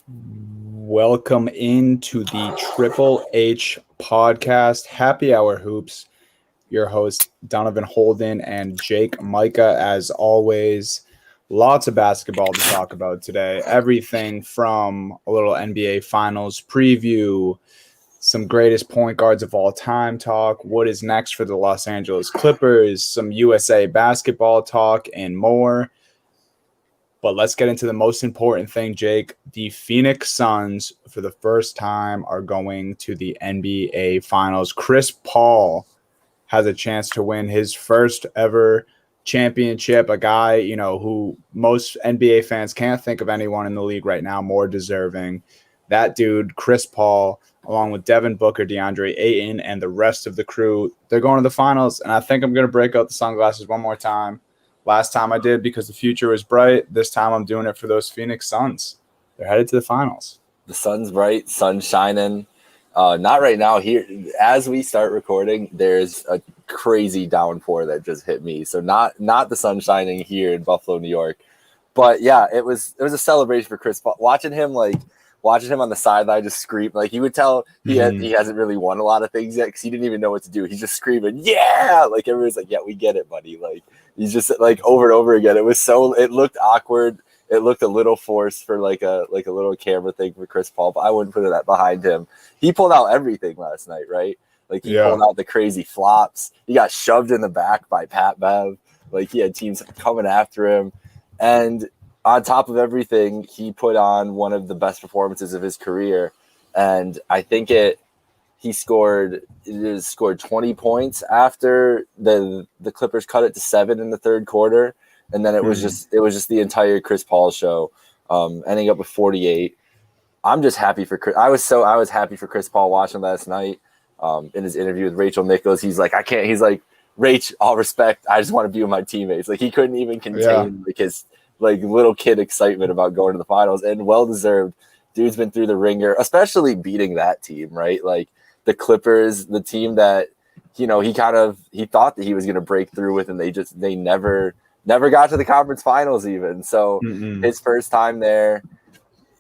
Welcome into the Triple H podcast, Happy Hour Hoops. Your host, Donovan Holden and Jake Micah, as always. Lots of basketball to talk about today. Everything from a little NBA Finals preview, some greatest point guards of all time talk, what is next for the Los Angeles Clippers, some USA basketball talk, and more. But let's get into the most important thing, Jake. The Phoenix Suns, for the first time, are going to the NBA Finals. Chris Paul has a chance to win his first ever championship. A guy, who most NBA fans can't think of anyone in the league right now more deserving. That dude, Chris Paul, along with Devin Booker, DeAndre Ayton, and the rest of the crew, they're going to the finals. And I think I'm going to break out the sunglasses one more time. Last time I did because the future was bright. This time I'm doing it for those Phoenix Suns. They're headed to the finals. The sun's bright, sun's shining. Not right now. Here, as we start recording, there's a crazy downpour that just hit me. So not the sun shining here in Buffalo, New York. But yeah, it was a celebration for Chris Paul. Watching him on the sideline just scream, like you would tell he hasn't really won a lot of things yet because he didn't even know what to do. He's just screaming, yeah! Like everyone's like, yeah, we get it, buddy. Like he's just like over and over again. It looked awkward. It looked a little forced for like a little camera thing for Chris Paul, but I wouldn't put that behind him. He pulled out everything last night, right? Like he pulled out the crazy flops. He got shoved in the back by Pat Bev. Like he had teams coming after him. And on top of everything, he put on one of the best performances of his career. And I think he scored 20 points after the Clippers cut it to 7 in the third quarter. And then it was just the entire Chris Paul show, ending up with 48. I'm just happy for Chris. I was happy for Chris Paul watching last night in his interview with Rachel Nichols. He's like, he's like, Rach, all respect, I just want to be with my teammates. Like he couldn't even contain his little kid excitement about going to the finals, and well deserved. Dude's been through the ringer, especially beating that team, right? Like the Clippers, the team that he thought that he was going to break through with, and they never got to the conference finals even. So his first time there,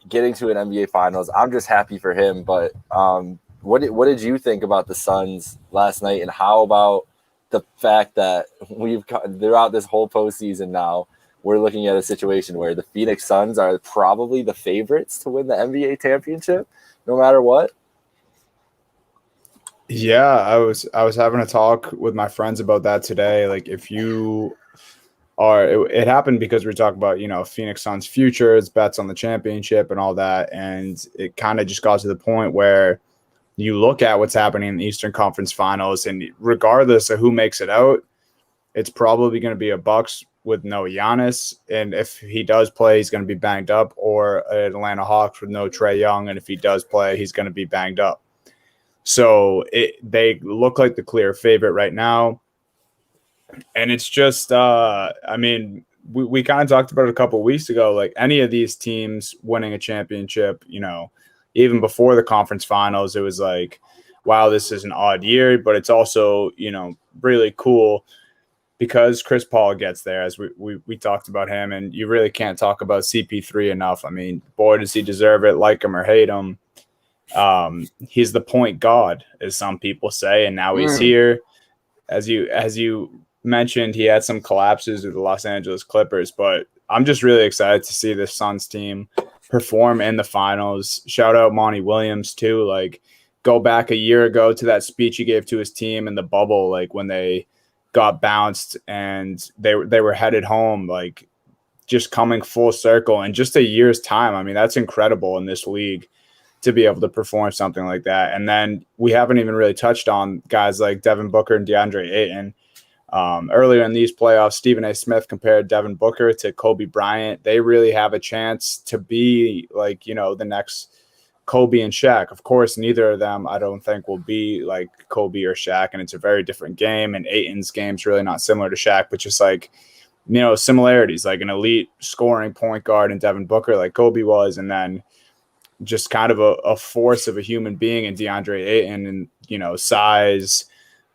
getting to an NBA Finals, I'm just happy for him. But what did you think about the Suns last night, and how about the fact that throughout this whole postseason now, we're looking at a situation where the Phoenix Suns are probably the favorites to win the NBA championship, no matter what? Yeah, I was having a talk with my friends about that today. Like if you it happened because we were talking about, Phoenix Suns futures, bets on the championship and all that. And it kind of just got to the point where you look at what's happening in the Eastern Conference Finals, and regardless of who makes it out, it's probably going to be a Bucks with no Giannis. And if he does play, he's going to be banged up, or an Atlanta Hawks with no Trae Young. And if he does play, he's going to be banged up. So they look like the clear favorite right now. And it's just, we kind of talked about it a couple of weeks ago. Like any of these teams winning a championship, even before the conference finals, it was like, wow, this is an odd year, but it's also, really cool because Chris Paul gets there, as we talked about him, and you really can't talk about CP3 enough. I mean, boy, does he deserve it, like him or hate him. He's the point god, as some people say, and now he's here. As you mentioned, he had some collapses with the Los Angeles Clippers, but I'm just really excited to see this Suns team perform in the finals. Shout out Monty Williams too. Like, go back a year ago to that speech he gave to his team in the bubble, like when they got bounced and they were headed home, like just coming full circle in just a year's time. I mean, that's incredible in this league to be able to perform something like that. And then we haven't even really touched on guys like Devin Booker and DeAndre Ayton. Earlier in these playoffs, Stephen A. Smith compared Devin Booker to Kobe Bryant. They really have a chance to be like, the next Kobe and Shaq. Of course, neither of them, I don't think, will be like Kobe or Shaq, and it's a very different game. And Ayton's game's really not similar to Shaq, but just like, similarities, like an elite scoring point guard in Devin Booker, like Kobe was, and then just kind of a force of a human being in DeAndre Ayton, and, size,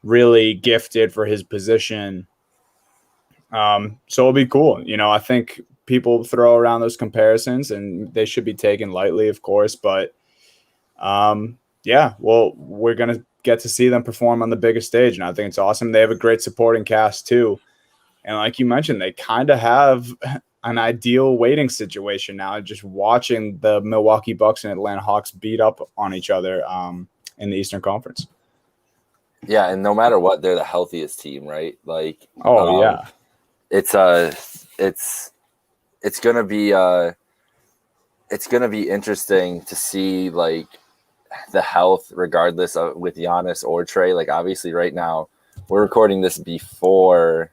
really gifted for his position. So it'll be cool. I think people throw around those comparisons, and they should be taken lightly, of course. But yeah, well, we're going to get to see them perform on the biggest stage, and I think it's awesome. They have a great supporting cast too. And like you mentioned, they kind of have an ideal waiting situation now, just watching the Milwaukee Bucks and Atlanta Hawks beat up on each other in the Eastern Conference. Yeah, and no matter what, they're the healthiest team, right? Like, yeah, it's gonna be interesting to see like the health, regardless of with Giannis or Trey. Like, obviously, right now we're recording this before.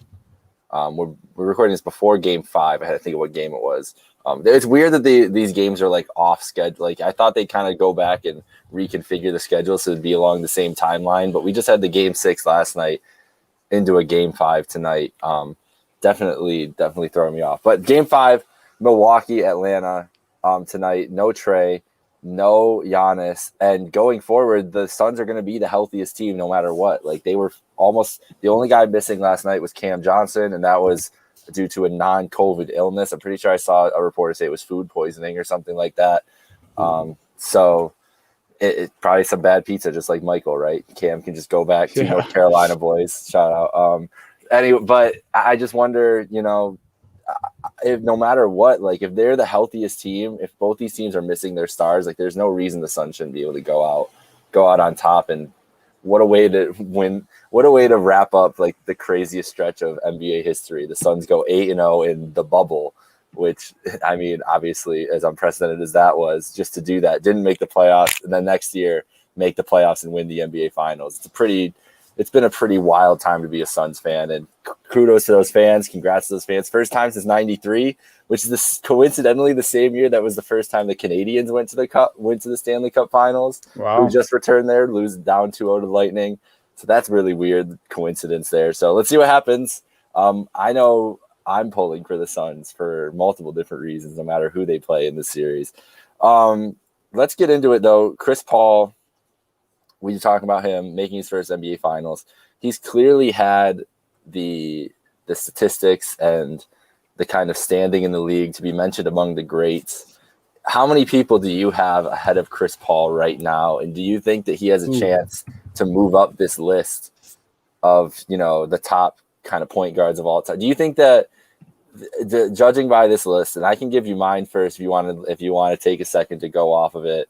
We're recording this before Game 5. I had to think of what game it was. It's weird that these games are like off schedule. Like, I thought they'd kind of go back and reconfigure the schedule so it'd be along the same timeline. But we just had the Game 6 last night into a Game 5 tonight. Definitely throwing me off. But Game 5, Milwaukee, Atlanta tonight. No Trey, no Giannis, and going forward, the Suns are going to be the healthiest team no matter what. Like, they were almost the only guy missing last night was Cam Johnson, and that was due to a non-COVID illness. I'm pretty sure I saw a reporter say it was food poisoning or something like that. So it probably some bad pizza, just like Michael, right? Cam can just go back to North Carolina boys. Shout out. Anyway, but I just wonder, if no matter what, like if they're the healthiest team, if both these teams are missing their stars, like there's no reason the Suns shouldn't be able to go out on top. And what a way to win! What a way to wrap up like the craziest stretch of NBA history. The Suns go 8-0 in the bubble, which, I mean, obviously, as unprecedented as that was, just to do that, didn't make the playoffs, and then next year make the playoffs and win the NBA Finals. It's been a pretty wild time to be a Suns fan, and kudos to those fans. Congrats to those fans. First time since '93, which is coincidentally the same year that was the first time the Canadians went to the Stanley Cup Finals. Wow. Who just returned there, lose down 2-0 to Lightning. So that's really weird coincidence there. So let's see what happens. I know I'm pulling for the Suns for multiple different reasons, no matter who they play in the series. Let's get into it, though. Chris Paul, we talk about him making his first NBA Finals. He's clearly had the statistics and the kind of standing in the league to be mentioned among the greats. How many people do you have ahead of Chris Paul right now? And do you think that he has a chance to move up this list of, the top kind of point guards of all time? Do you think that, judging by this list, and I can give you mine first if you want to take a second to go off of it,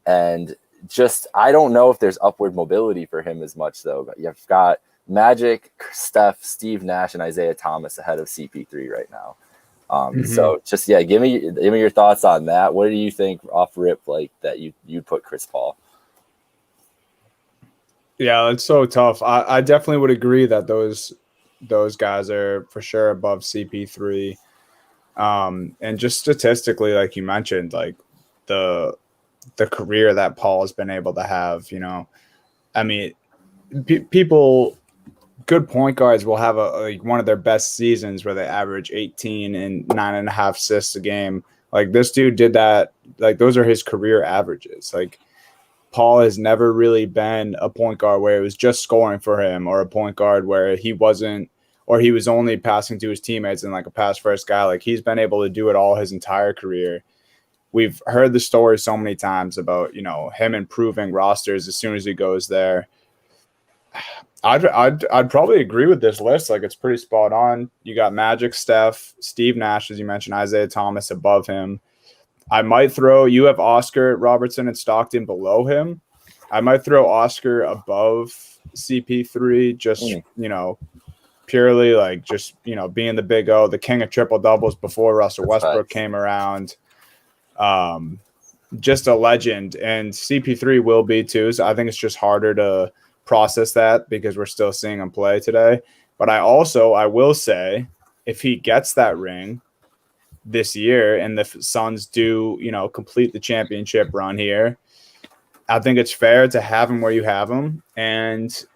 and just, I don't know if there's upward mobility for him as much, though. But you've got Magic, Steph, Steve Nash, and Isaiah Thomas ahead of CP3 right now. So just, give me your thoughts on that. What do you think off rip, like that you'd put Chris Paul? Yeah, it's so tough. I definitely would agree that those guys are for sure above CP3. And just statistically, like you mentioned, like the career that Paul has been able to have, I mean, people, good point guards will have one of their best seasons where they average 18 and 9.5 assists a game. Like this dude did that. Like those are his career averages. Like Paul has never really been a point guard where it was just scoring for him, or a point guard where he wasn't, or he was only passing to his teammates and like a pass first guy. Like he's been able to do it all his entire career. We've heard the story so many times about, him improving rosters as soon as he goes there. I'd probably agree with this list. Like it's pretty spot on. You got Magic, Steph, Steve Nash, as you mentioned, Isaiah Thomas above him. I might throw, you have Oscar Robertson and Stockton below him. I might throw Oscar above CP3, just, purely like just, being the big O, the king of triple doubles before Russell Westbrook came around. Just a legend, and CP3 will be too. So I think it's just harder to process that because we're still seeing him play today. But I will say, if he gets that ring this year and the Suns do, complete the championship run here, I think it's fair to have him where you have him and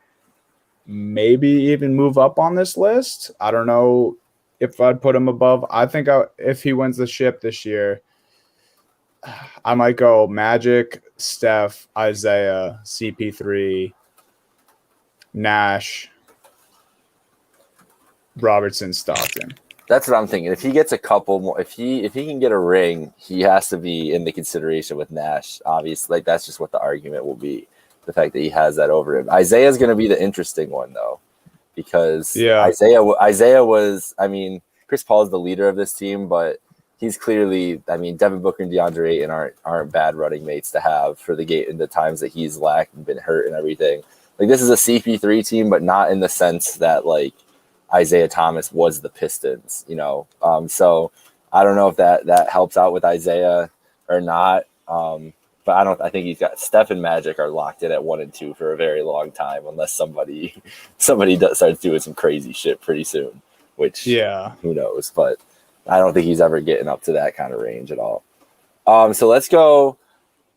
maybe even move up on this list. I don't know if I'd put him above. I think if he wins the ship this year, I might go Magic, Steph, Isaiah, CP3, Nash, Robertson, Stockton. That's what I'm thinking. If he gets a couple more, if he can get a ring, he has to be in the consideration with Nash. Obviously, like that's just what the argument will be. The fact that he has that over him. Isaiah's going to be the interesting one though, because Isaiah was. I mean, Chris Paul is the leader of this team, but he's clearly. I mean, Devin Booker and DeAndre Ayton aren't bad running mates to have for the game in the times that he's lacked and been hurt and everything. Like this is a CP3 team, but not in the sense that like Isaiah Thomas was the Pistons, you know. So I don't know if that helps out with Isaiah or not. But I think he's got Steph and Magic are locked in at 1 and 2 for a very long time, unless somebody starts doing some crazy shit pretty soon, which who knows. But I don't think he's ever getting up to that kind of range at all. So let's go.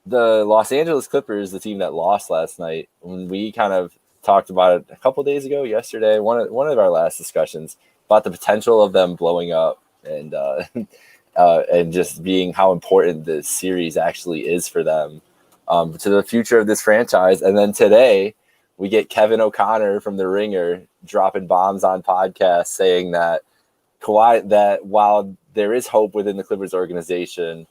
The Los Angeles Clippers, the team that lost last night, when we kind of talked about it a couple days ago, yesterday, one of our last discussions about the potential of them blowing up and just being how important this series actually is for them to the future of this franchise. And then today we get Kevin O'Connor from The Ringer dropping bombs on podcasts saying that Kawhi, that while there is hope within the Clippers organization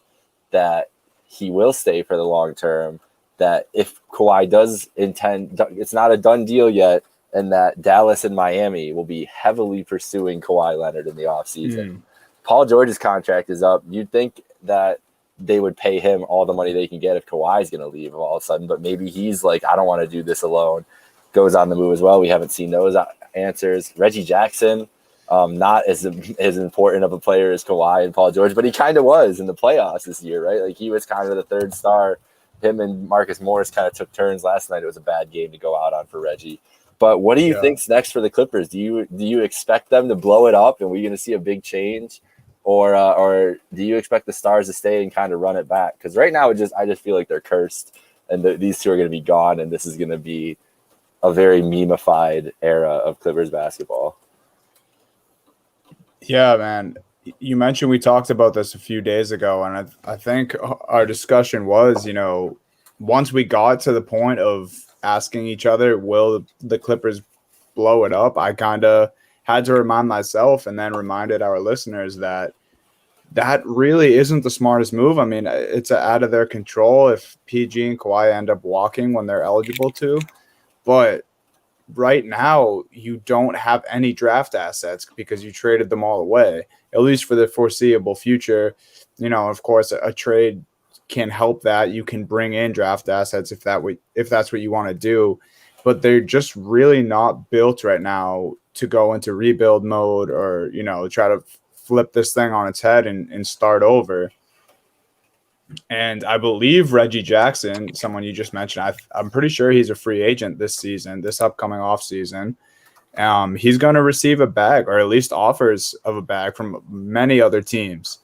that he will stay for the long term, that if Kawhi does intend, it's not a done deal yet, and that Dallas and Miami will be heavily pursuing Kawhi Leonard in the offseason. Paul George's contract is up. You'd think that they would pay him all the money they can get if Kawhi's going to leave all of a sudden, but maybe he's like, I don't want to do this alone. Goes on the move as well. We haven't seen those answers. Reggie Jackson, not as important of a player as Kawhi and Paul George, but he kind of was in the playoffs this year, right? Like he was kind of the third star. Him and Marcus Morris kind of took turns last night. It was a bad game to go out on for Reggie. But what do you think's next for the Clippers? Do you expect them to blow it up and we're going to see a big change, or do you expect the Stars to stay and kind of run it back? Because right now, I just feel like they're cursed, and these two are going to be gone, and this is going to be a very meme-ified era of Clippers basketball. Yeah, man. You mentioned we talked about this a few days ago, and I think our discussion was, you know, once we got to the point of asking each other, will the Clippers blow it up? I kind of had to remind myself and then reminded our listeners that really isn't the smartest move. I mean, it's out of their control if PG and Kawhi end up walking when they're eligible to. But right now, you don't have any draft assets because you traded them all away, at least for the foreseeable future. You know, of course, a trade can help that. You can bring in draft assets if that's what you want to do. But they're just really not built right now to go into rebuild mode or, you know, try to flip this thing on its head and start over. And I believe Reggie Jackson, someone you just mentioned, I'm pretty sure he's a free agent this season, this upcoming offseason. He's going to receive a bag, or at least offers of a bag, from many other teams.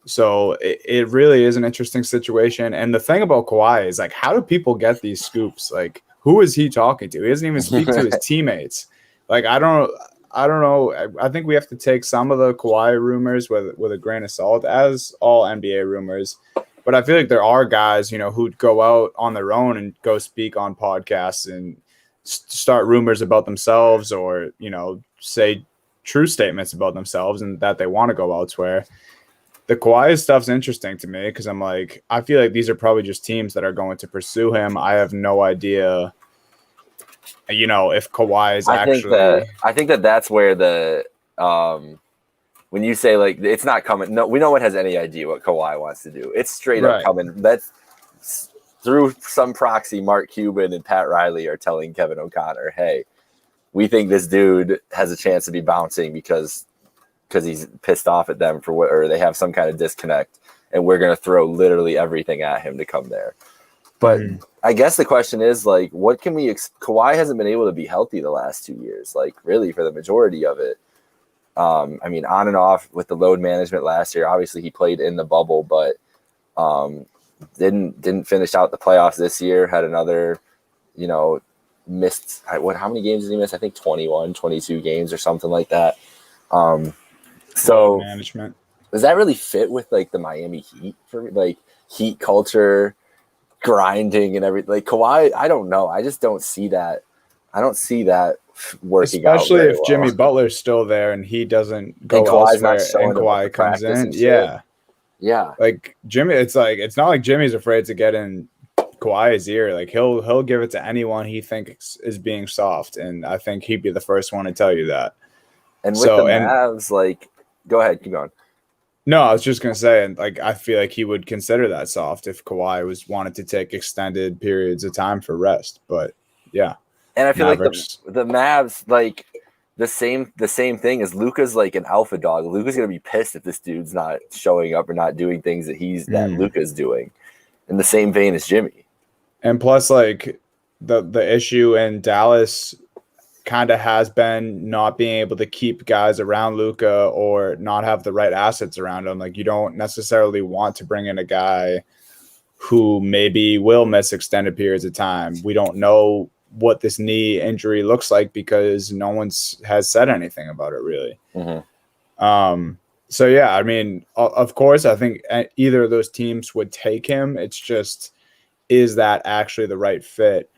So it really is an interesting situation. And the thing about Kawhi is, like, how do people get these scoops? Like, who is he talking to? He doesn't even speak to his teammates. Like, I don't know. I think we have to take some of the Kawhi rumors with a grain of salt, as all NBA rumors. But I feel like there are guys, you know, who'd go out on their own and go speak on podcasts and start rumors about themselves, or, you know, say true statements about themselves and that they want to go elsewhere. The Kawhi stuff's interesting to me because I'm like, I feel like these are probably just teams that are going to pursue him. I have no idea, you know, if Kawhi is I think that's where the when you say, like, it's not coming. No one has any idea what Kawhi wants to do. It's straight up coming. That's through some proxy. Mark Cuban and Pat Riley are telling Kevin O'Connor, hey, we think this dude has a chance to be bouncing because he's pissed off at them or they have some kind of disconnect, and we're going to throw literally everything at him to come there. But I guess the question is, like, what can we Kawhi hasn't been able to be healthy the last 2 years, like, really, for the majority of it. I mean, on and off with the load management last year. Obviously, he played in the bubble, but didn't finish out the playoffs this year. Had another, you know, missed. How many games did he miss? I think 21, 22 games or something like that. So load management. Does that really fit with, like, the Miami Heat, for like Heat culture, grinding and everything? Like, Kawhi, I don't know. I just don't see that. I don't see that working out Especially very if well. Jimmy Butler's still there and he doesn't go Kawhi's not elsewhere showing and up Kawhi to comes practice in. and shit. Yeah. Like Jimmy, it's not like Jimmy's afraid to get in Kawhi's ear. Like he'll give it to anyone he thinks is being soft, and I think he'd be the first one to tell you that. And with the Mavs, like, go ahead, keep going. No, I was just gonna say, and like I feel like he would consider that soft if Kawhi wanted to take extended periods of time for rest. But yeah, and I feel Mavericks. like the Mavs, like the same thing as Luka's like an alpha dog. Luka's gonna be pissed if this dude's not showing up or not doing things that Luka's doing. In the same vein as Jimmy. And plus, like the issue in Dallas kind of has been not being able to keep guys around Luka or not have the right assets around him. Like you don't necessarily want to bring in a guy who maybe will miss extended periods of time. We don't know what this knee injury looks like because no one's has said anything about it really. So yeah, I mean, of course, I think either of those teams would take him. It's just, is that actually the right fit?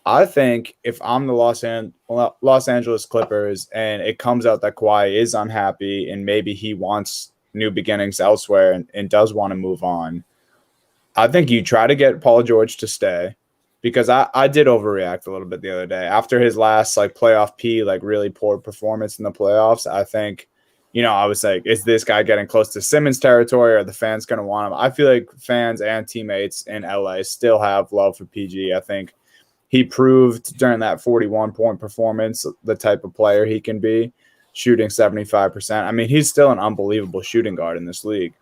I think if I'm the Los Angeles Clippers and it comes out that Kawhi is unhappy and maybe he wants new beginnings elsewhere and does want to move on, I think you try to get Paul George to stay, because I did overreact a little bit the other day after his last like playoff like really poor performance in the playoffs. I think, I was like, is this guy getting close to Simmons territory? Are the fans going to want him? I feel like fans and teammates in LA still have love for PG. I think he proved during that 41-point performance the type of player he can be, shooting 75%. I mean, he's still an unbelievable shooting guard in this league.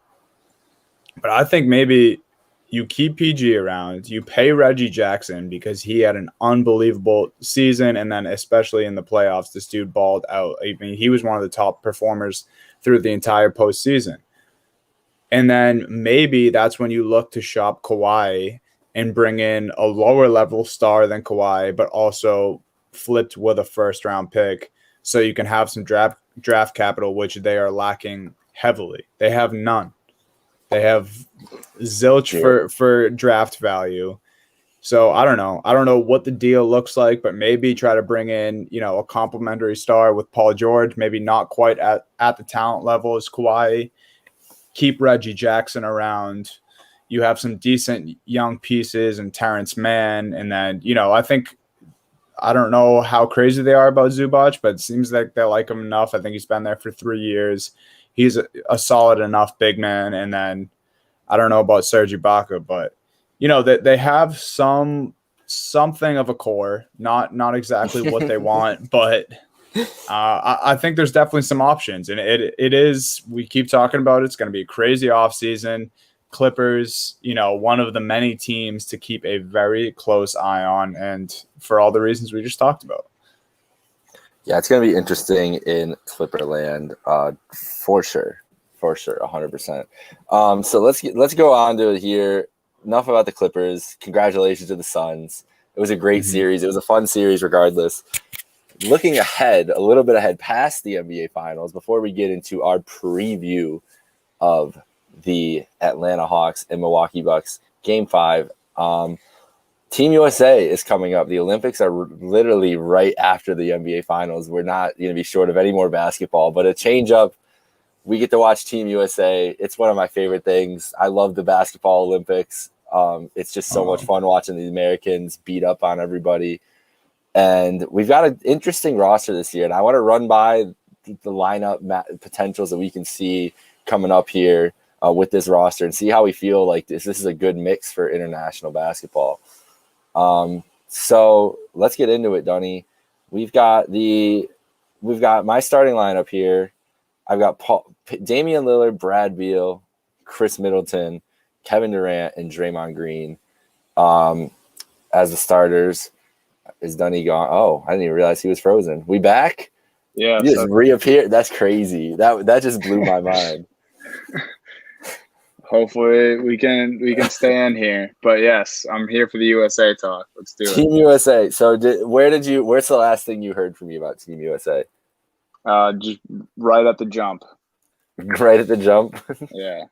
But I think maybe you keep PG around, you pay Reggie Jackson because he had an unbelievable season, and then especially in the playoffs, this dude balled out. I mean, he was one of the top performers through the entire postseason. And then maybe that's when you look to shop Kawhi and bring in a lower level star than Kawhi, but also flipped with a first round pick so you can have some draft capital, which they are lacking heavily. They have none. They have zilch for draft value. So I don't know. I don't know what the deal looks like, but maybe try to bring in, a complimentary star with Paul George, maybe not quite at the talent level as Kawhi. Keep Reggie Jackson around. You have some decent young pieces and Terrence Mann. And then, I don't know how crazy they are about Zubac, but it seems like they like him enough. I think he's been there for 3 years. He's a solid enough big man. And then I don't know about Serge Ibaka, but, they have something of a core, not exactly what they want, but I think there's definitely some options. And it is, we keep talking about it, it's going to be a crazy offseason. Clippers, one of the many teams to keep a very close eye on, and for all the reasons we just talked about. Yeah, it's going to be interesting in Clipperland, for sure, 100%. So let's go on to it here. Enough about the Clippers. Congratulations to the Suns. It was a great series. It was a fun series, regardless. Looking ahead, a little bit ahead past the NBA Finals, before we get into our preview of the Atlanta Hawks and Milwaukee Bucks Game 5. Team USA is coming up. The Olympics are literally right after the NBA Finals. We're not going to be short of any more basketball, but a change up. We get to watch Team USA. It's one of my favorite things. I love the basketball Olympics. It's just so much fun watching the Americans beat up on everybody. And we've got an interesting roster this year, and I want to run by the lineup potentials that we can see coming up here with this roster and see how we feel like this is a good mix for international basketball. So let's get into it, Dunny. We've got my starting lineup here. I've got Damian Lillard, Brad Beal, Chris Middleton, Kevin Durant, and Draymond Green as the starters. Is Dunny gone? Oh, I didn't even realize he was frozen. We back? Yeah. You just reappeared. That's crazy. That just blew my mind. Hopefully we can stay in here. But yes, I'm here for the USA talk. Let's do it. Team USA. So where's the last thing you heard from me about Team USA? Just right at the jump. Right at the jump? Yeah.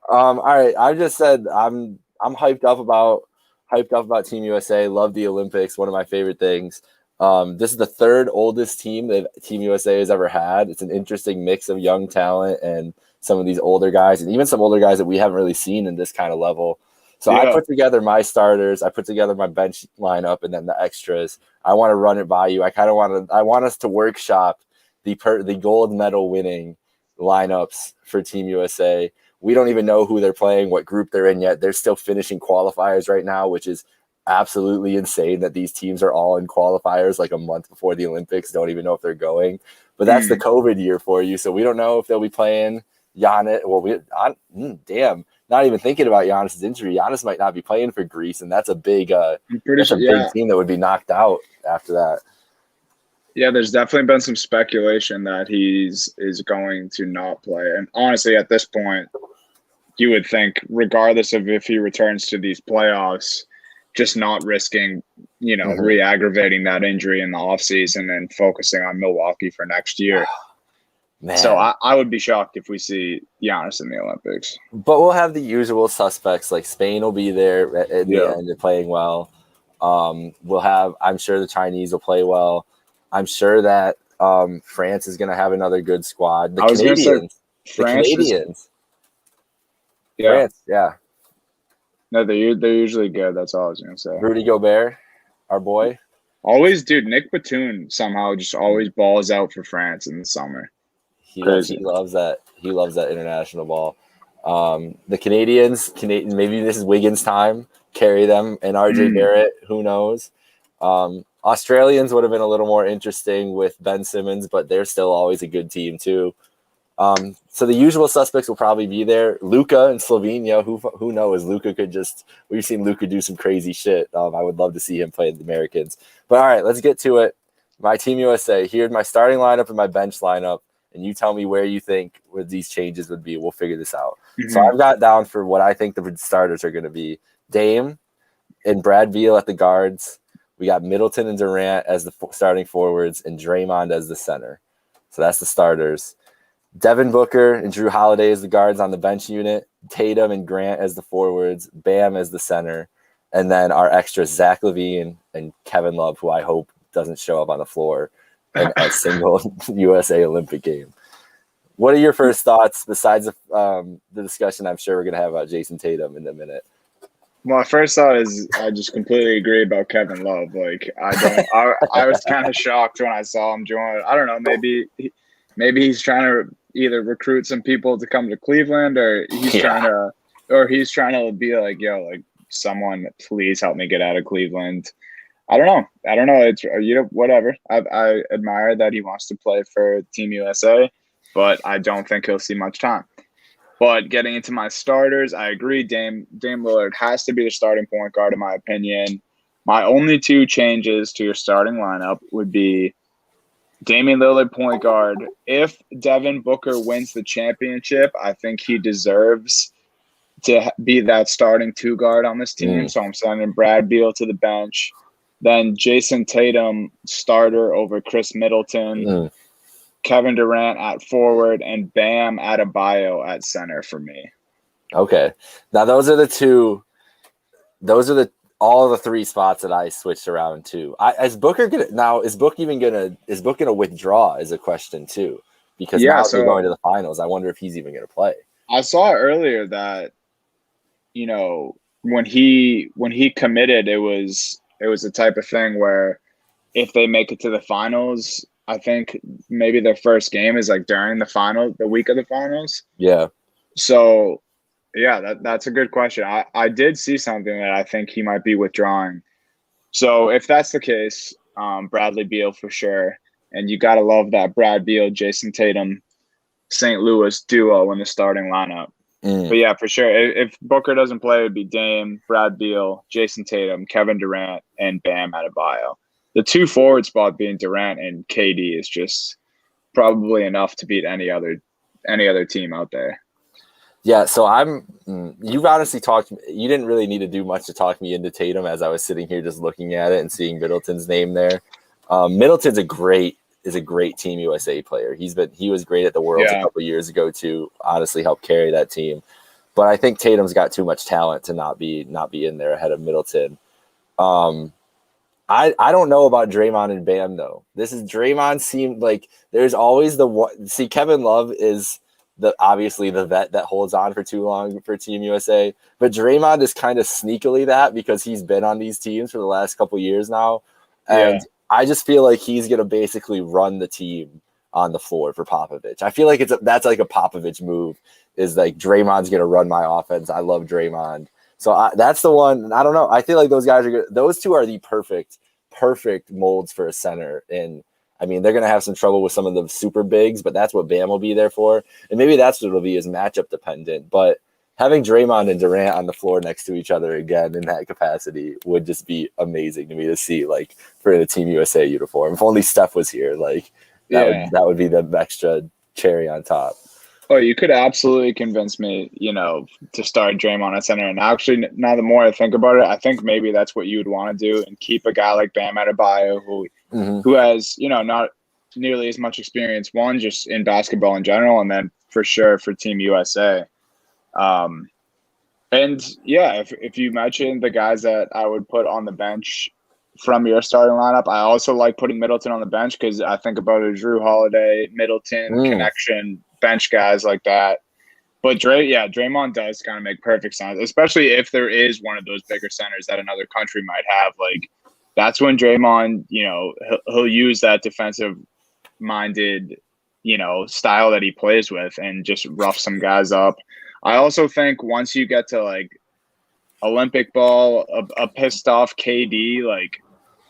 All right. I just said I'm hyped up about Team USA. Love the Olympics. One of my favorite things. This is the third oldest team that Team USA has ever had. It's an interesting mix of young talent and some of these older guys, and even some older guys that we haven't really seen in this kind of level. So I put together my starters, I put together my bench lineup, and then the extras. I want to run it by you. I want us to workshop the gold medal winning lineups for Team USA. We don't even know who they're playing, what group they're in yet. They're still finishing qualifiers right now, which is absolutely insane that these teams are all in qualifiers like a month before the Olympics, don't even know if they're going. But that's the COVID year for you. So we don't know if they'll be playing Giannis. Well, not even thinking about Giannis's injury. Giannis might not be playing for Greece, and that's a big big team that would be knocked out after that. Yeah, there's definitely been some speculation that is going to not play. And honestly, at this point, you would think, regardless of if he returns to these playoffs, just not risking, re-aggravating that injury in the offseason and focusing on Milwaukee for next year. Man. So I would be shocked if we see Giannis in the Olympics. But we'll have the usual suspects, like Spain will be there at the end and playing well. We'll have, I'm sure the Chinese will play well. I'm sure that France is going to have another good squad. The Canadians. France, yeah. No, they're usually good. That's all I was going to say. Rudy Gobert, our boy. Always, dude, Nick Batum somehow just always balls out for France in the summer. He loves that. He loves that international ball. The Canadians, maybe this is Wiggins' time. Carry them, and RJ Barrett. Who knows? Australians would have been a little more interesting with Ben Simmons, but they're still always a good team too. So the usual suspects will probably be there. Luka and Slovenia. Who knows? We've seen Luka do some crazy shit. I would love to see him play the Americans. But all right, let's get to it. My Team USA. Here's my starting lineup and my bench lineup. And you tell me where you think these changes would be. We'll figure this out. Mm-hmm. So I've got down for what I think the starters are going to be. Dame and Brad Beal at the guards. We got Middleton and Durant as the starting forwards and Draymond as the center. So that's the starters. Devin Booker and Drew Holiday as the guards on the bench unit. Tatum and Grant as the forwards. Bam as the center. And then our extras, Zach LaVine and Kevin Love, who I hope doesn't show up on the floor in a single USA Olympic game. What are your first thoughts besides the discussion I'm sure we're going to have about Jason Tatum in a minute? My first thought is I just completely agree about Kevin Love. Like I was kind of shocked when I saw him join. I don't know, maybe he's trying to either recruit some people to come to Cleveland, or he's trying to be like, yo, like someone please help me get out of Cleveland. I don't know. It's whatever. I admire that he wants to play for Team USA, but I don't think he'll see much time. But getting into my starters, I agree. Dame Lillard has to be the starting point guard, in my opinion. My only two changes to your starting lineup would be Damian Lillard, point guard. If Devin Booker wins the championship, I think he deserves to be that starting two guard on this team. So I'm sending Brad Beal to the bench. Then Jason Tatum, starter over Chris Middleton. Kevin Durant at forward, and Bam Adebayo at center for me. Okay. Now those are all the three spots that I switched around to. Is Book gonna withdraw is a question too. Because now they're going to the finals. I wonder if he's even gonna play. I saw earlier that, when he committed, it was the type of thing where if they make it to the finals, I think maybe their first game is like during the week of the finals. Yeah. So, yeah, that's a good question. I did see something that I think he might be withdrawing. So if that's the case, Bradley Beal for sure. And you got to love that Brad Beal, Jason Tatum, St. Louis duo in the starting lineup. But yeah, for sure. If Booker doesn't play, it would be Dame, Brad Beal, Jason Tatum, Kevin Durant, and Bam Adebayo. The two forward spot being Durant and KD is just probably enough to beat any other team out there. Yeah, so you've honestly you didn't really need to do much to talk me into Tatum as I was sitting here just looking at it and seeing Middleton's name there. Middleton's a great Team USA player. He was great at the Worlds a couple years ago to honestly help carry that team. But I think Tatum's got too much talent to not be in there ahead of Middleton. I don't know about Draymond and Bam though. This is Draymond seemed like there's always the one. See, Kevin Love is obviously the vet that holds on for too long for Team USA, but Draymond is kind of sneakily that because he's been on these teams for the last couple years now, and I just feel like he's gonna basically run the team on the floor for Popovich. I feel like that's like a Popovich move. Is like Draymond's gonna run my offense. I love Draymond. So that's the one. I don't know. I feel like those guys are good. Those two are the perfect molds for a center. And I mean, they're going to have some trouble with some of the super bigs, but that's what Bam will be there for. And maybe that's what it'll be, is matchup dependent. But having Draymond and Durant on the floor next to each other again in that capacity would just be amazing to me to see, like, for the Team USA uniform. If only Steph was here, like that would be the extra cherry on top. Oh, you could absolutely convince me, to start Draymond at center. And actually, now the more I think about it, I think maybe that's what you would want to do, and keep a guy like Bam Adebayo who has, not nearly as much experience, one, just in basketball in general, and then for sure for Team USA. And yeah, if you mentioned the guys that I would put on the bench from your starting lineup, I also like putting Middleton on the bench because I think about a Drew Holiday, Middleton connection, bench guys like that. But Draymond does kind of make perfect sense, especially if there is one of those bigger centers that another country might have. Like, that's when Draymond, he'll use that defensive-minded, style that he plays with and just rough some guys up. I also think once you get to, like, Olympic ball, a pissed-off KD, like,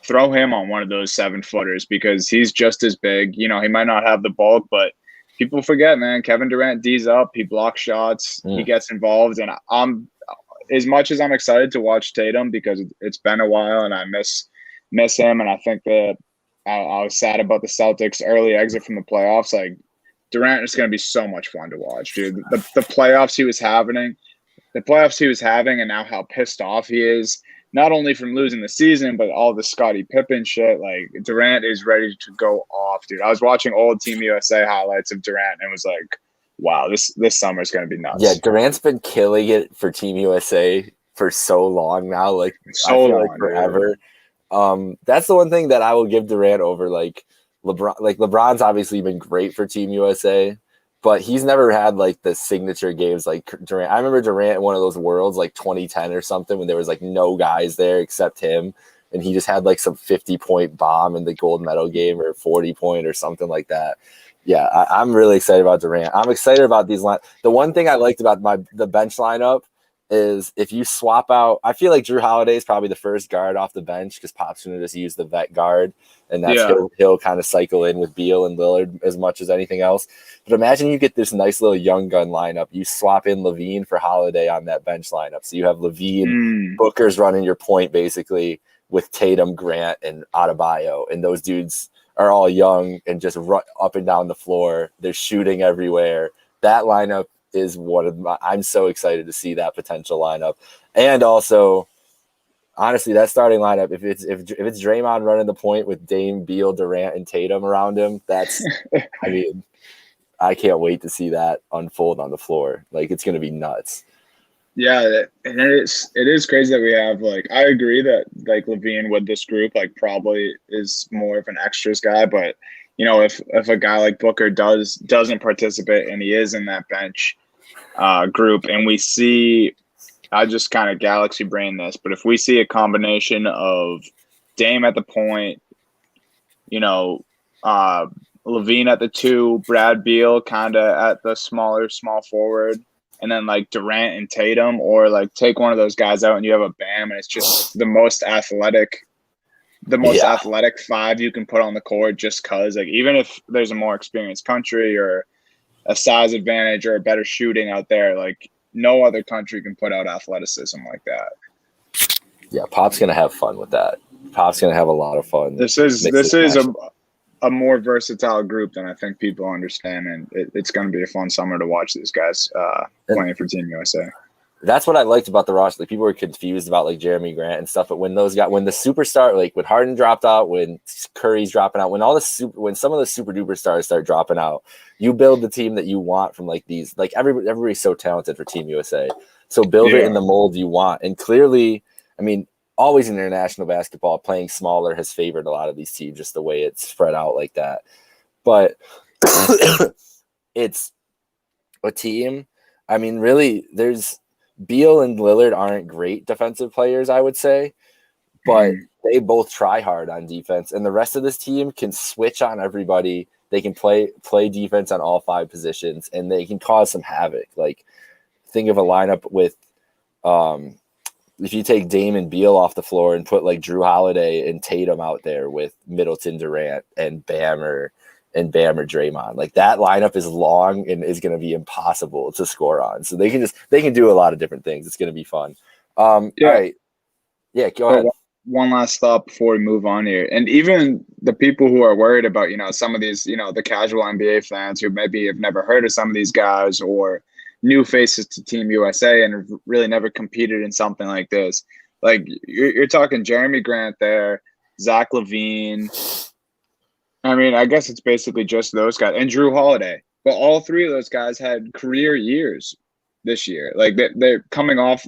throw him on one of those 7-footers because he's just as big. He might not have the bulk, but people forget, man, Kevin Durant D's up. He blocks shots. He gets involved. And I'm, as much as I'm excited to watch Tatum because it's been a while and I miss him. And I think that I was sad about the Celtics' early exit from the playoffs. Like, Durant is going to be so much fun to watch, dude. The playoffs he was having, and now how pissed off he is, not only from losing the season, but all the Scottie Pippen shit. Like, Durant is ready to go off, dude. I was watching old Team USA highlights of Durant and was like, wow, this summer is going to be nuts. Yeah, Durant's been killing it for Team USA for so long now, like forever. That's the one thing that I will give Durant over, like, LeBron. Like, LeBron's obviously been great for Team USA, but he's never had, like, the signature games like Durant. I remember Durant in one of those Worlds, like 2010 or something, when there was, like, no guys there except him, and he just had, like, some 50-point bomb in the gold medal game or 40-point or something like that. Yeah, I'm really excited about Durant. I'm excited about these lines. The one thing I liked about the bench lineup is if you swap out, I feel like Drew Holiday is probably the first guard off the bench because Pop's going to just use the vet guard, and that's he'll kind of cycle in with Beal and Lillard as much as anything else. But imagine you get this nice little young gun lineup. You swap in LaVine for Holiday on that bench lineup. So you have LaVine, Booker's running your point basically with Tatum, Grant, and Adebayo, and those dudes are all young and just run up and down the floor. They're shooting everywhere. That lineup is I'm so excited to see that potential lineup. And also, honestly, that starting lineup, if it's Draymond running the point with Dame, Beal, Durant, and Tatum around him, that's I mean, I can't wait to see that unfold on the floor. Like, it's gonna be nuts. Yeah, and it is crazy that we have, like, I agree that, like, LaVine with this group, like, probably is more of an extras guy, but if a guy like Booker doesn't participate and he is in that bench group, and we see, I just kind of galaxy brain this, but if we see a combination of Dame at the point, LaVine at the 2, Brad Beal kind of at the small forward, and then, like, Durant and Tatum, or, like, take one of those guys out and you have a Bam, and it's just the most athletic 5 you can put on the court, just because, like, even if there's a more experienced country or a size advantage or a better shooting out there, like, no other country can put out athleticism like that. Yeah, Pop's gonna have fun with that. Pop's gonna have a lot of fun. This is a more versatile group than I think people understand, and it's going to be a fun summer to watch these guys playing for Team USA. That's what I liked about the roster. Like, people were confused about, like, Jeremy Grant and stuff, but when the superstar, like, when Harden dropped out, when Curry's dropping out, when some of the super duper stars start dropping out, you build the team that you want from, like, these, like, everybody's so talented for Team USA. So build it in the mold you want. And clearly, I mean, always in international basketball, playing smaller has favored a lot of these teams, just the way it's spread out like that. But it's a team. I mean, really, there's Beal and Lillard aren't great defensive players, I would say, but they both try hard on defense. And the rest of this team can switch on everybody. They can play defense on all 5 positions, and they can cause some havoc. Like, think of a lineup with if you take Dame and Beal off the floor and put like Drew Holiday and Tatum out there with Middleton, Durant, and Bam or Draymond, like that lineup is long and is going to be impossible to score on. So they can do a lot of different things. It's going to be fun. All right. Yeah, go ahead. One last thought before we move on here. And even the people who are worried about, some of these, the casual NBA fans who maybe have never heard of some of these guys or new faces to Team USA and have really never competed in something like this. Like you're talking Jeremy Grant there, Zach LaVine. I mean, I guess it's basically just those guys and Drew Holiday. But all 3 of those guys had career years this year. Like they're coming off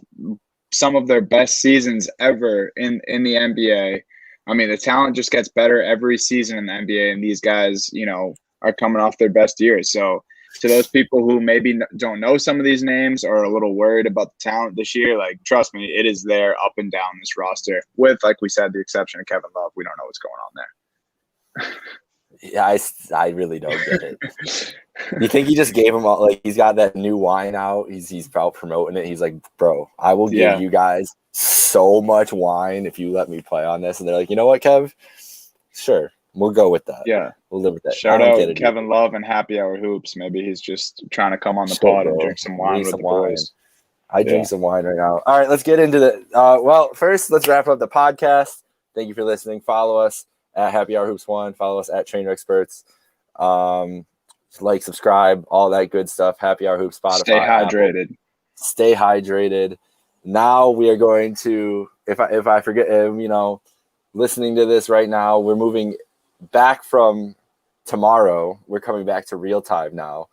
some of their best seasons ever in the NBA. I mean, the talent just gets better every season in the NBA, and these guys, are coming off their best years. So to those people who maybe don't know some of these names or are a little worried about the talent this year, like, trust me, it is there up and down this roster with, like we said, the exception of Kevin Love. We don't know what's going on there. Yeah, I really don't get it. You think he just gave him all, like, he's got that new wine out. He's out promoting it. He's like, bro, I will give you guys so much wine if you let me play on this. And they're like, you know what, Kev? Sure. We'll go with that. Yeah. We'll live with that. Shout out Kevin Love and Happy Hour Hoops. Maybe he's just trying to come on the pod and drink some wine with the boys. I drink some wine right now. All right, let's get into the well, first, let's wrap up the podcast. Thank you for listening. Follow us at Happy Hour Hoops 1. Follow us at Trainer Experts. Like, subscribe, all that good stuff. Happy Hour Hoops, Spotify. Stay hydrated. Apple. Stay hydrated. Now we are going to, if I forget, listening to this right now, we're moving back from tomorrow. We're coming back to real time now.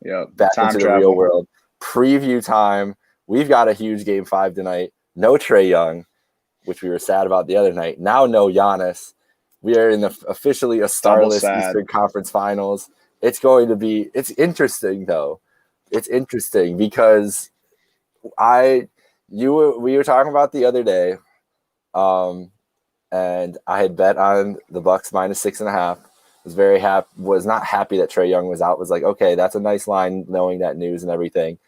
Yeah, back into the real world. Preview time. We've got a huge Game 5 tonight. No Trae Young, which we were sad about the other night. Now no Giannis. We are in officially a starless Eastern Conference Finals. It's going to be – it's interesting, though. It's interesting because we were talking about the other day, and I had bet on the Bucks minus 6.5. Was very happy. Was not happy that Trae Young was out. Was like, okay, that's a nice line, knowing that news and everything.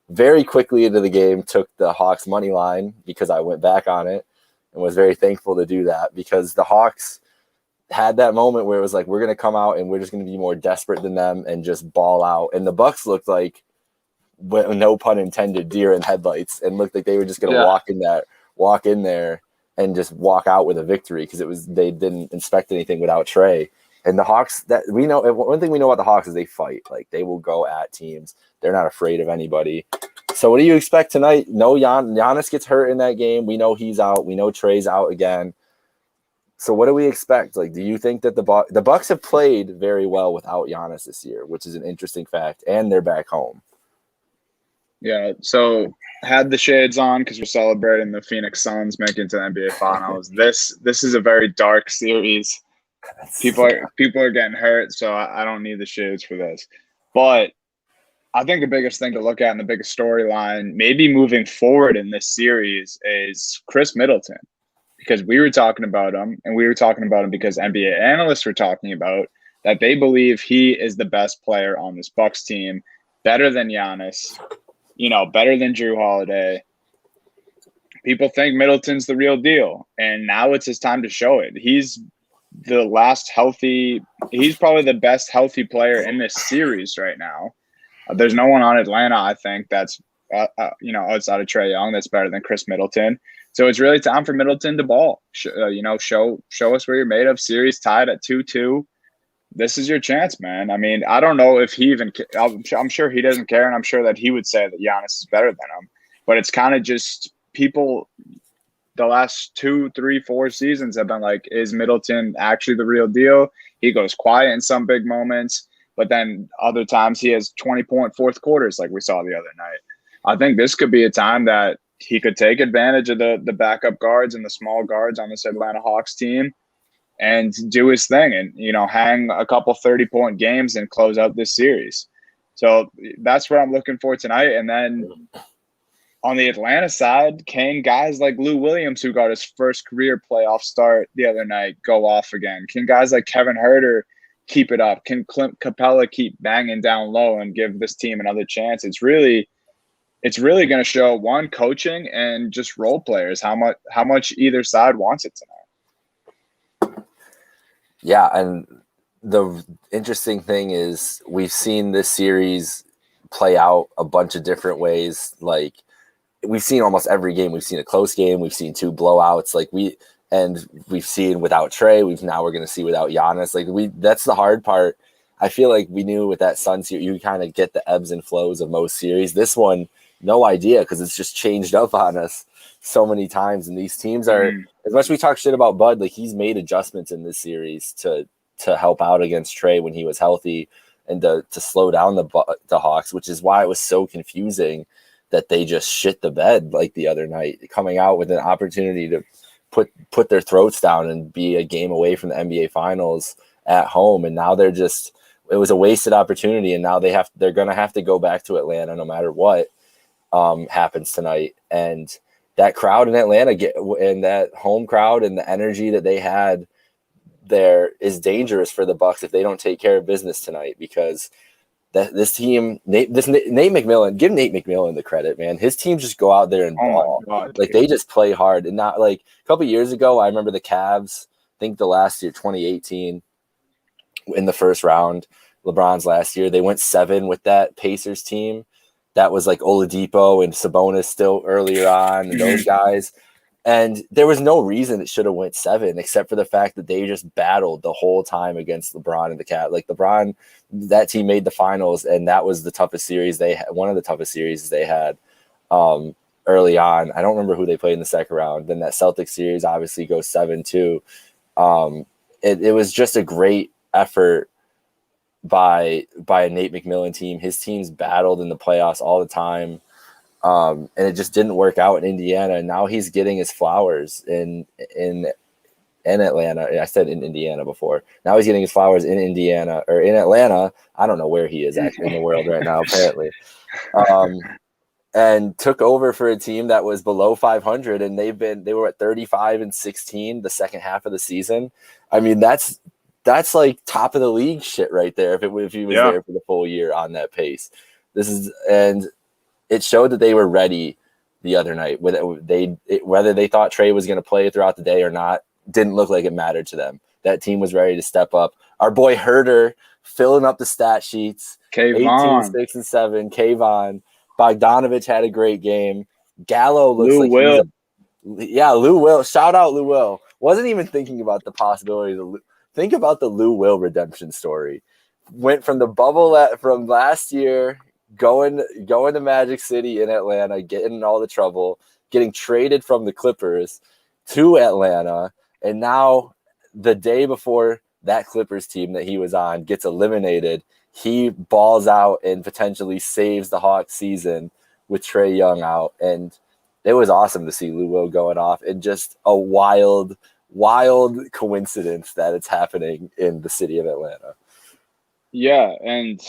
Very quickly into the game, took the Hawks money line because I went back on it, and was very thankful to do that because the Hawks had that moment where it was like, we're going to come out and we're just going to be more desperate than them and just ball out. And the Bucks looked like, no pun intended, deer in headlights, and looked like they were just going to walk in there and just walk out with a victory because they didn't inspect anything without Trae. And the Hawks, that we know, one thing we know about the Hawks is they fight. Like, they will go at teams. They're not afraid of anybody. So what do you expect tonight? No, Giannis gets hurt in that game. We know he's out. We know Trae's out again. So what do we expect? Like, do you think that the Bucks have played very well without Giannis this year, which is an interesting fact, and they're back home? Yeah, so had the shades on because we're celebrating the Phoenix Suns making it to the NBA Finals. This is a very dark series. People are getting hurt, so I don't need the shades for this. But I think the biggest thing to look at and the biggest storyline, maybe moving forward in this series, is Chris Middleton. Because we were talking about him, and we were talking about him because NBA analysts were talking about that they believe he is the best player on this Bucks team, better than Giannis, better than Drew Holiday. People think Middleton's the real deal, and now it's his time to show it. He's the last healthy – he's probably the best healthy player in this series right now. There's no one on Atlanta, I think, that's outside of Trae Young that's better than Chris Middleton. So it's really time for Middleton to ball. Show us where you're made of. Series tied at 2-2. This is your chance, man. I mean, I don't know if he even – I'm sure he doesn't care, and I'm sure that he would say that Giannis is better than him. But it's kind of just people the last 2, 3, 4 seasons have been like, is Middleton actually the real deal? He goes quiet in some big moments, but then other times he has 20-point fourth quarters like we saw the other night. I think this could be a time that he could take advantage of the backup guards and the small guards on this Atlanta Hawks team and do his thing and, hang a couple 30-point games and close out this series. So that's what I'm looking for tonight. And then on the Atlanta side, can guys like Lou Williams, who got his first career playoff start the other night, go off again? Can guys like Kevin Huerter keep it up? Can Clint Capella keep banging down low and give this team another chance? It's really going to show one, coaching and just role players, how much either side wants it tonight. Yeah, and the interesting thing is we've seen this series play out a bunch of different ways. Like, we've seen almost every game. We've seen a close game. We've seen 2 blowouts. We've seen without Trey. We're going to see without Giannis. That's the hard part. I feel like we knew with that Suns series, you kind of get the ebbs and flows of most series. This one, no idea, because it's just changed up on us so many times. And these teams are, as much as we talk shit about Bud, like, he's made adjustments in this series to help out against Trey when he was healthy and to slow down the Hawks, which is why it was so confusing that they just shit the bed like the other night, coming out with an opportunity to put their throats down and be a game away from the NBA Finals at home. And now it was a wasted opportunity. And now they're going to have to go back to Atlanta no matter what happens tonight. And that crowd in Atlanta and that home crowd and the energy that they had there is dangerous for the Bucks if they don't take care of business tonight, because this team, Nate McMillan, give Nate McMillan the credit, man. His team just go out there and ball. God, like, they just play hard. And not like a couple of years ago, I remember the Cavs, I think the last year, 2018, in the first round, LeBron's last year, they went 7 with that Pacers team. That was like Oladipo and Sabonis still earlier on, and those guys. And there was no reason it should have went 7, except for the fact that they just battled the whole time against LeBron and the Cavs. Like, LeBron, that team made the finals, and that was the toughest series they had. One of the toughest series they had early on. I don't remember who they played in the second round. Then that Celtics series obviously goes 7-2. It was just a great effort by a Nate McMillan team. His teams battled in the playoffs all the time. And it just didn't work out in Indiana. And now he's getting his flowers in Atlanta. I said in Indiana before. Now he's getting his flowers in Indiana or in Atlanta. I don't know where he is actually in the world right now, apparently. And took over for a team that was below 500, and they were at 35-16 the second half of the season. I mean, that's like top of the league shit right there. If he was there for the full year on that pace, it showed that they were ready the other night. Whether they thought Trey was going to play throughout the day or not, didn't look like it mattered to them. That team was ready to step up. Our boy Huerter filling up the stat sheets. 18, 6, and 7. Kayvon. Bogdanovich had a great game. Gallo looks Lou like Will. Lou Will. Shout out Lou Will. Wasn't even thinking about the possibilities of think about the Lou Will redemption story. Went from the bubble from last year, going to Magic City in Atlanta, getting in all the trouble, getting traded from the Clippers to Atlanta, and now the day before that Clippers team that he was on gets eliminated, he balls out and potentially saves the Hawks season with Trae Young out. And it was awesome to see Lou Will going off, and just a wild coincidence that it's happening in the city of Atlanta. Yeah, and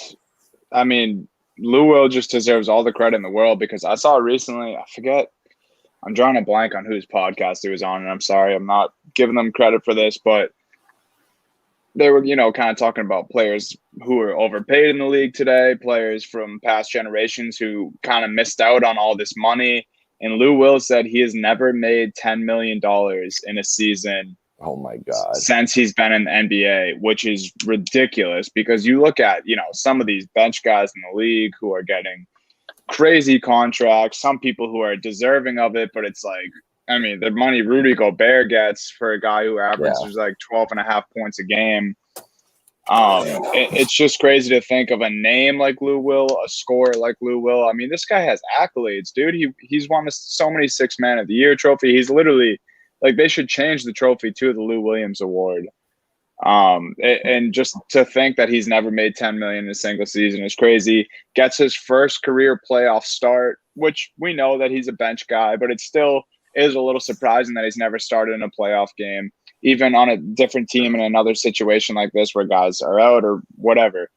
I mean, Lou Will just deserves all the credit in the world, because I saw recently, I forget, I'm drawing a blank on whose podcast it was on, and I'm sorry, I'm not giving them credit for this, but they were, kind of talking about players who are overpaid in the league today, players from past generations who kind of missed out on all this money. And Lou Will said he has never made $10 million in a season. Oh my God. Since he's been in the NBA, which is ridiculous, because you look at, some of these bench guys in the league who are getting crazy contracts, some people who are deserving of it, but it's like, I mean, the money Rudy Gobert gets for a guy who averages like 12.5 points a game. It's just crazy to think of a name like Lou Will, a scorer like Lou Will. I mean, this guy has accolades, dude. He's won so many Sixth Man of the Year trophy. He's literally like, they should change the trophy to the Lou Williams Award. And just to think that he's never made $10 million in a single season is crazy. Gets his first career playoff start which we know that he's a bench guy, but it still is a little surprising that he's never started in a playoff game, even on a different team in another situation like this where guys are out or whatever.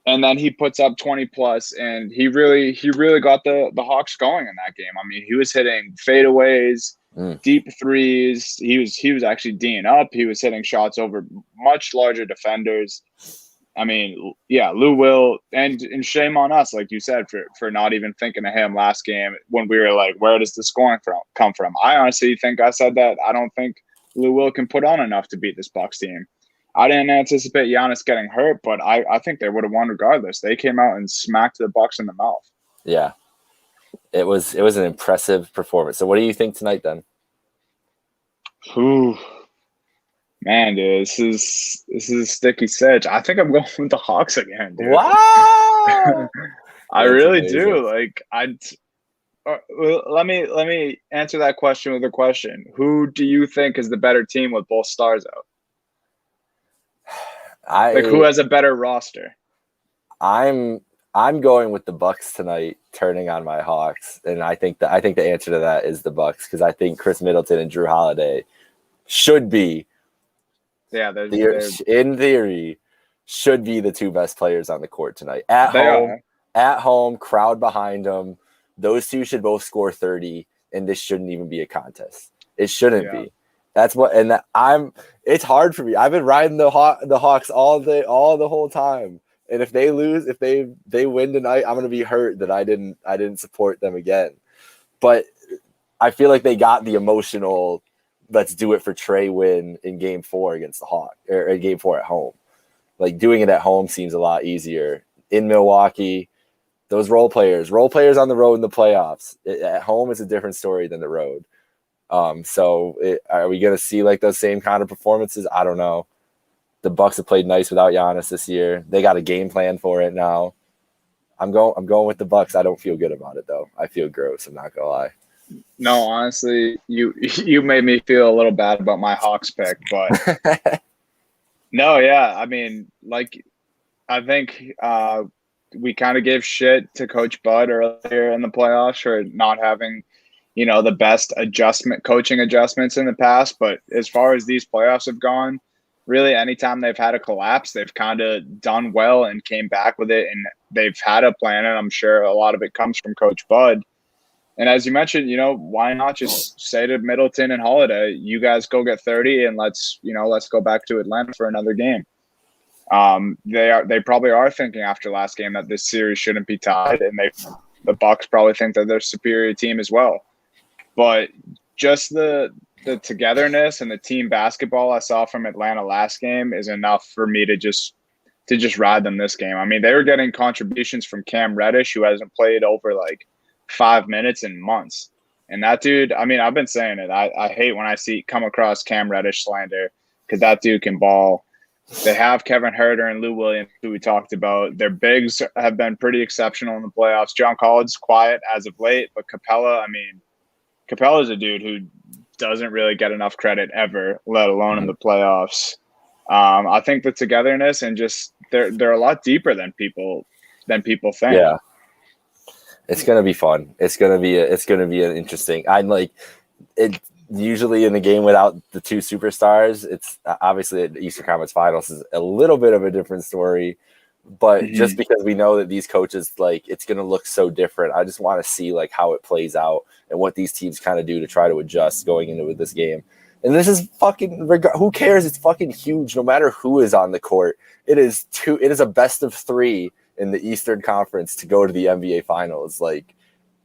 And then he puts up 20 plus, and he really got the Hawks going in that game. I mean, he was hitting fadeaways, deep threes. He was actually D'ing up. He was hitting shots over much larger defenders. I mean, yeah, Lou Will, and shame on us, like you said, for not even thinking of him last game when we were like, where does the scoring come from? I honestly think I said that. I don't think Lou Will can put on enough to beat this Bucks team. I didn't anticipate Giannis getting hurt, but I think they would have won regardless. They came out and smacked the Bucks in the mouth. Yeah, it was an impressive performance. So what do you think tonight then? Ooh. Man, dude, this is a sticky sedge. I think I'm going with the Hawks again, dude. Wow, I really do. Like, let me answer that question with a question. Who do you think is the better team with both stars out? Who has a better roster? I'm going with the Bucks tonight, turning on my Hawks, and I think the answer to that is the Bucks, because I think Chris Middleton and Drew Holiday should be. Yeah, in theory, should be the two best players on the court tonight. At home, crowd behind them. Those two should both score 30, and this shouldn't even be a contest. It shouldn't be. That's what, and it's hard for me. I've been riding the Hawks all the whole time, and if they lose, if they win tonight, I'm gonna be hurt that I didn't support them again. But I feel like they got the emotional, let's do it for Trey win in Game 4 against the Hawks, or in Game 4 at home. Like, doing it at home seems a lot easier. In Milwaukee, those role players on the road in the playoffs. At home, it's a different story than the road. So are we going to see like those same kind of performances? I don't know. The Bucks have played nice without Giannis this year. They got a game plan for it now. I'm going with the Bucks. I don't feel good about it though. I feel gross. I'm not gonna lie. No, honestly, you made me feel a little bad about my Hawks pick, but no, yeah. I mean, like, I think we kind of gave shit to Coach Bud earlier in the playoffs for not having, the best coaching adjustments in the past. But as far as these playoffs have gone, really anytime they've had a collapse, they've kind of done well and came back with it, and they've had a plan, and I'm sure a lot of it comes from Coach Bud. And as you mentioned, why not just say to Middleton and Holiday, you guys go get 30 and let's go back to Atlanta for another game. They probably are thinking after last game that this series shouldn't be tied, and the Bucks probably think that they're a superior team as well. But just the togetherness and the team basketball I saw from Atlanta last game is enough for me to just ride them this game. I mean, they were getting contributions from Cam Reddish, who hasn't played over like 5 minutes in months. And that dude, I mean, I've been saying it. I hate when I come across Cam Reddish slander, because that dude can ball. They have Kevin Huerter and Lou Williams, who we talked about. Their bigs have been pretty exceptional in the playoffs. John Collins quiet as of late, but Capella is a dude who doesn't really get enough credit ever, let alone in the playoffs. I think the togetherness and just they're a lot deeper than people think. Yeah. It's gonna be fun. It's gonna be an interesting. I'm like, it usually in the game without the two superstars. It's obviously the Eastern Conference Finals is a little bit of a different story, but just because we know that these coaches, like, it's gonna look so different. I just want to see like how it plays out and what these teams kind of do to try to adjust going into this game. And this is fucking. Who cares? It's fucking huge. No matter who is on the court, it is a best of 3 in the Eastern Conference to go to the NBA Finals. Like,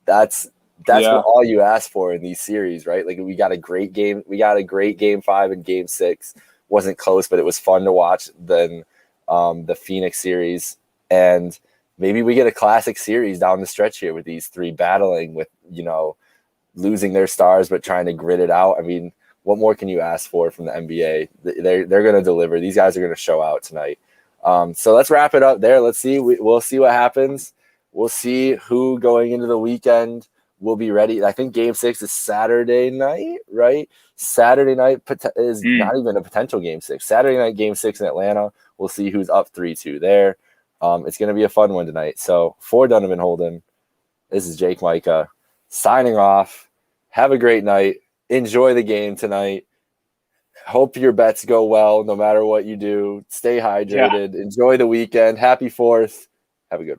that's what all you ask for in these series, right? Like, we got a great game. We got a great Game 5 and Game 6. Wasn't close, but it was fun to watch. Then the Phoenix series, and maybe we get a classic series down the stretch here with these three battling with, losing their stars but trying to grit it out. I mean, what more can you ask for from the NBA? They're going to deliver. These guys are going to show out tonight. So let's wrap it up there. Let's see. We'll see what happens. We'll see who going into the weekend will be ready. I think Game 6 is Saturday night, right? Saturday night is not even a potential Game 6. Saturday night, Game 6 in Atlanta. We'll see who's up 3-2 there. It's going to be a fun one tonight. So for Donovan Holden, This is Jake Micah signing off. Have a great night. Enjoy the game tonight. Hope your bets go well no matter what you do. Stay hydrated. Enjoy the weekend. Happy 4th. Have a good one.